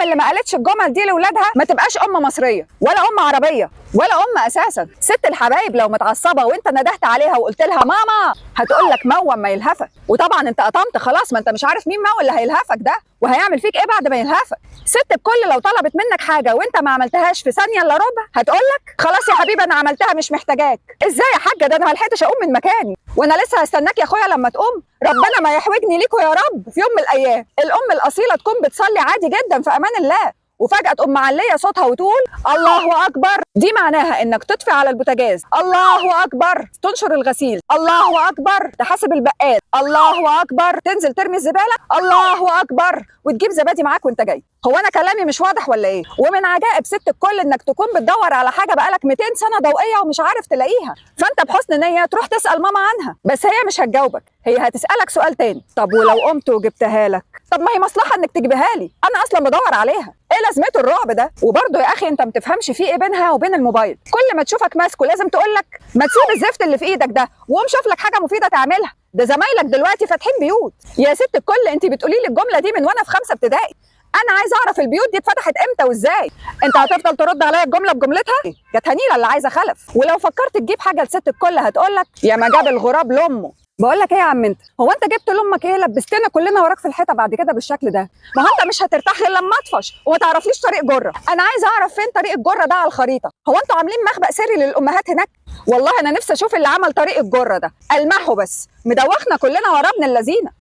اللي ما قالتش الجمل دي لاولادها ما تبقاش ام مصريه ولا ام عربيه ولا ام اساسا. ست الحبايب لو متعصبه وانت ندهت عليها وقلت لها ماما هتقول لك موم ما يلهفك، وطبعا انت قطمت خلاص، ما انت مش عارف مين مو اللي هيلهفك ده وهيعمل فيك ايه بعد ما يلهفك. ست الكل لو طلبت منك حاجه وانت ما عملتهاش في ثانيه الا ربع هتقول لك خلاص يا حبيبي انا عملتها مش محتاجاك. ازاي يا حاجه؟ ده انا ما لحقتش اقوم من مكاني وانا لسه هستناك يا اخويا لما تقوم. ربنا ما يحوجني ليكوا يا رب في يوم من الايام. الام الاصيله تكون بتصلي عادي جدا في امان الله وفجأة تقوم معلية صوتها وتقول الله أكبر. دي معناها إنك تطفي على البوتاجاز، الله أكبر، تنشر الغسيل، الله أكبر، تحاسب البقال، الله أكبر، تنزل ترمي الزبالة، الله أكبر، وتجيب زبادي معاك وأنت جاي. هو أنا كلامي مش واضح ولا إيه؟ ومن عجائب ست الكل إنك تكون بتدور على حاجة بقالك 200 سنة ضوئية ومش عارف تلاقيها، فأنت بحسن نية تروح تسأل ماما عنها، بس هي مش هتجاوبك، هي هتسألك سؤال تاني. طب ولو قمت وجبتها لك؟ طب ما هي مصلحة إنك تجيبها لي، أنا أصلا بدور عليها. ايه لازمته الرعب ده؟ وبرضه يا اخي انت ما تفهمش في ايه بينها وبين الموبايل، كل ما تشوفك ماسكه لازم تقول لك ما تسيب الزفت اللي في ايدك ده وقوم شوف لك حاجه مفيده تعملها، ده زمايلك دلوقتي فاتحين بيوت. يا ست الكل انت بتقولي لي الجمله دي من وانا في 5 ابتدائي، انا عايزه اعرف البيوت دي اتفتحت امتى وازاي. انت هتفضل ترد عليا الجمله بجملتها؟ كانت هنيله اللي عايزه خلف. ولو فكرت تجيب حاجه لست الكل هتقول لك يا ما جاب الغراب لامه. بقول لك ايه يا عم انت، هو انت جبت لامك ايه لبستنا كلنا وراك في الحيطه بعد كده بالشكل ده؟ ما هو انت مش هترتاح غير لما اطفش وما تعرفليش طريق جره. انا عايزه اعرف فين طريق الجره ده على الخريطه. هو انتوا عاملين مخبأ سري للامهات هناك؟ والله انا نفسي اشوف اللي عمل طريق الجره ده، المحه بس مدوخنا كلنا وراه ابن اللذينه.